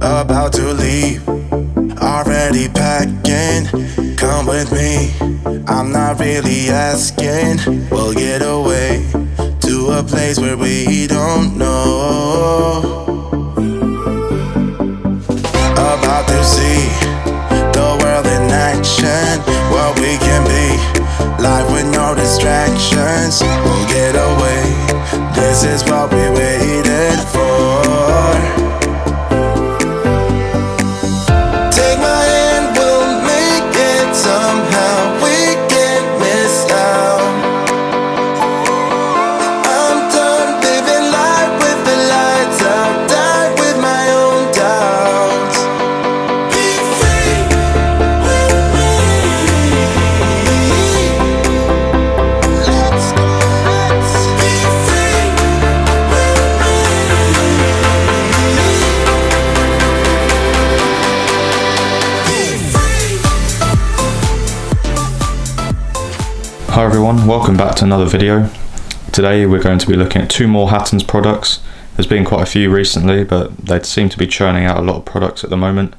About to leave, already packing. Come with me, I'm not really asking. We'll get away to a place where we don't know. About to see the world in action, what we can be, life with no distractions. We'll get away, this is what we waited for. Take my hand, we'll make it somehow. We can't miss out. I'm done living life with the lights out. Die with my own doubts. Be free with me. Let's go, let's be free with me. Hi everyone, welcome back to another video. Today we're going to be looking at two more Hattons products. There's been quite a few recently, but they seem to be churning out a lot of products at the moment.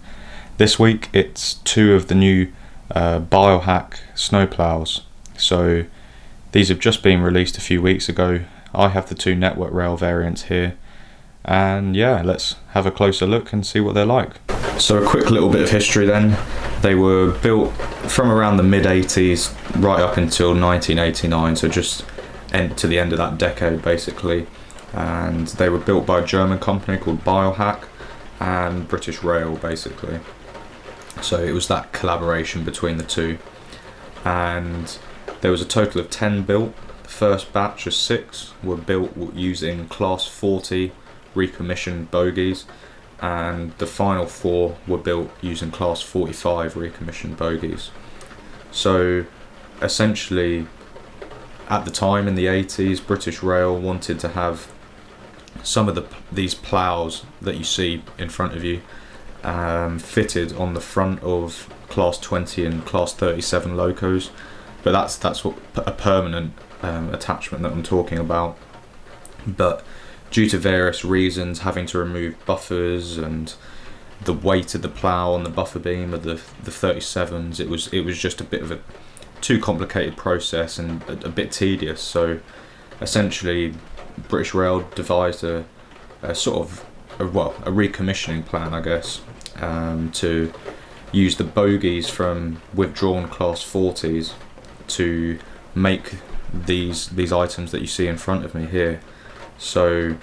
This week it's two of the new Beilhack Snow Ploughs. So these have just been released a few weeks ago. I have the two network rail variants here, and yeah, let's have a closer look and see what they're like. So a quick little bit of history then. They were built from around the mid-80s right up until 1989, so just to the end of that decade basically. And they were built by a German company called Beilhack and British Rail basically. So it was that collaboration between the two. And there was a total of 10 built. The first batch of 6 were built using Class 40 recommissioned bogies, and the final 4 were built using Class 45 recommissioned bogies. So essentially at the time in the 80s, British Rail wanted to have some of these ploughs that you see in front of you fitted on the front of Class 20 and Class 37 locos, but that's what a permanent attachment that I'm talking about. But due to various reasons, having to remove buffers and the weight of the plough on the buffer beam of the 37s, it was just a bit of a too complicated process and a bit tedious. So essentially British Rail devised a sort of a recommissioning plan, I guess, to use the bogies from withdrawn Class 40s to make these items that you see in front of me here. So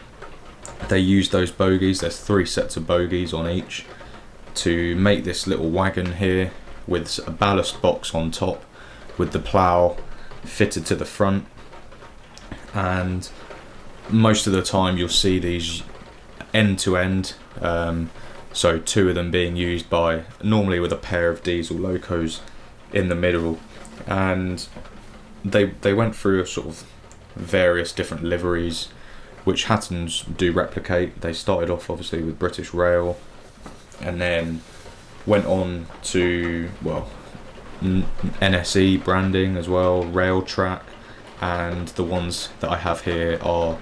they used those bogies, there's 3 sets of bogies on each, to make this little wagon here with a ballast box on top with the plough fitted to the front. And most of the time you'll see these end to end, so 2 of them being used by normally with a pair of diesel locos in the middle. And they went through a sort of various different liveries which Hattons do replicate. They started off obviously with British Rail and then went on to NSE branding as well, Rail Track, and the ones that I have here are,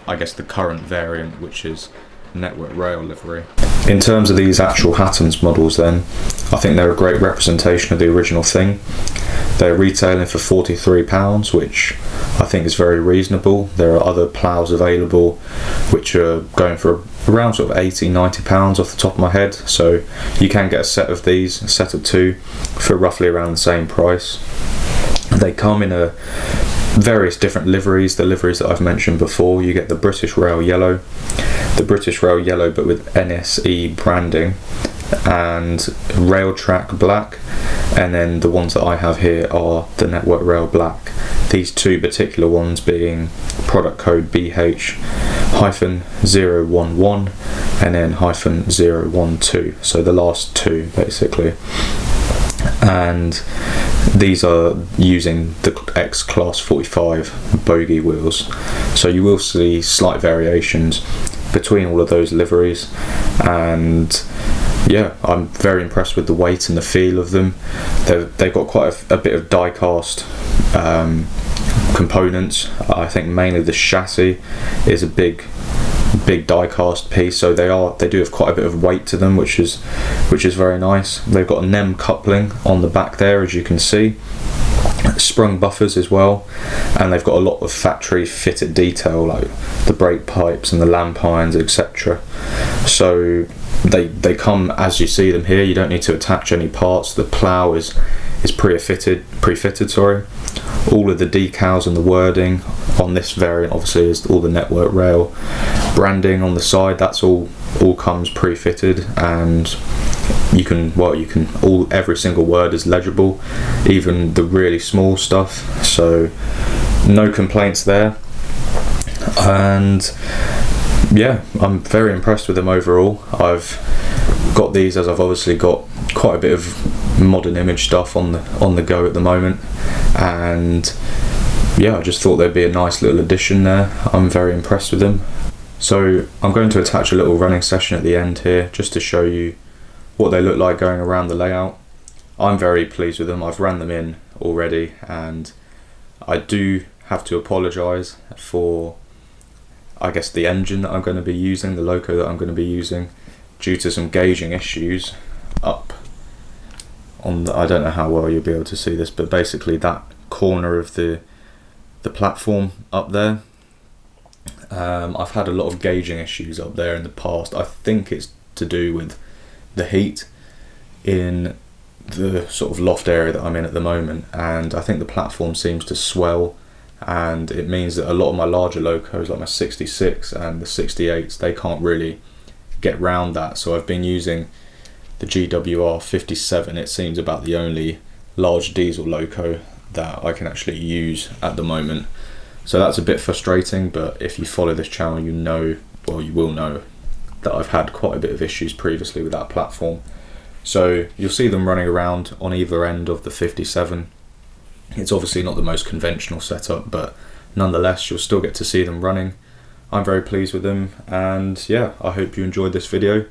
I guess, the current variant, which is Network Rail livery. In terms of these actual Hattons models then, I think they're a great representation of the original thing. They're retailing for £43, which I think is very reasonable. There are other ploughs available which are going for around sort of £80-90 off the top of my head, so you can get a set of these, a set of 2, for roughly around the same price. They come in various different liveries, the liveries that I've mentioned before. You get the British Rail yellow but with NSE branding, and Rail Track black, and then the ones that I have here are the Network Rail black. These 2 particular ones being product code BH-011 and then -012, so the last 2 basically. And these are using the X Class 45 bogie wheels, so you will see slight variations between all of those liveries. And yeah, I'm very impressed with the weight and the feel of them. They've got quite a bit of die cast components. I think mainly the chassis is a big big die cast piece, so they do have quite a bit of weight to them, which is very nice. They've got a NEM coupling on the back there, as you can see, sprung buffers as well, and they've got a lot of factory fitted detail like the brake pipes and the lamp irons, etc. So they come as you see them here. You don't need to attach any parts. The plough is pre-fitted, sorry. All of the decals and the wording on this variant obviously is all the Network Rail branding on the side. That's all comes pre-fitted, and you can every single word is legible, even the really small stuff, so no complaints there. And yeah, I'm very impressed with them overall. I've got these as I've obviously got quite a bit of modern image stuff on the go at the moment, and yeah, I just thought they'd be a nice little addition there. I'm very impressed with them. So I'm going to attach a little running session at the end here just to show you what they look like going around the layout. I'm very pleased with them. I've ran them in already, and I do have to apologise for, I guess, the engine that I'm going to be using, the loco that I'm going to be using, due to some gauging issues up on the, I don't know how well you'll be able to see this, but basically that corner of the platform up there. I've had a lot of gauging issues up there in the past. I think it's to do with the heat in the sort of loft area that I'm in at the moment, and I think the platform seems to swell, and it means that a lot of my larger locos like my 66 and the 68s, they can't really get round that. So I've been using the GWR 57. It seems about the only large diesel loco that I can actually use at the moment. So that's a bit frustrating, but if you follow this channel, you will know that I've had quite a bit of issues previously with that platform. So you'll see them running around on either end of the 57. It's obviously not the most conventional setup, but nonetheless you'll still get to see them running. I'm very pleased with them, and yeah, I hope you enjoyed this video,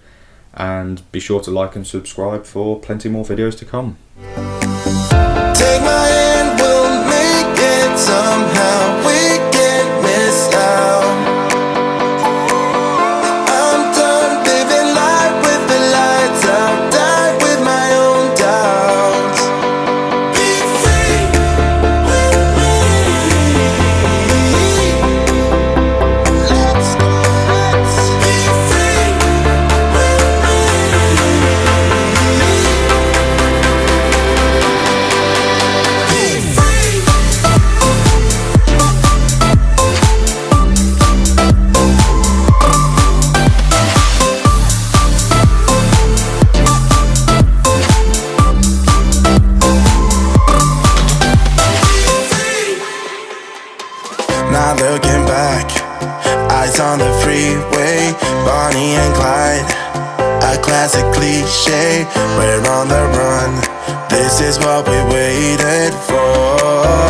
and be sure to like and subscribe for plenty more videos to come. Take my hand, we'll make it somehow. We can't miss out. I'm done living life with the lights out. Die with my own doubts. Be free with me. Let's be free with Now looking back, eyes on the freeway, Bonnie and Clyde, a classic cliche. We're on the run, this is what we waited for.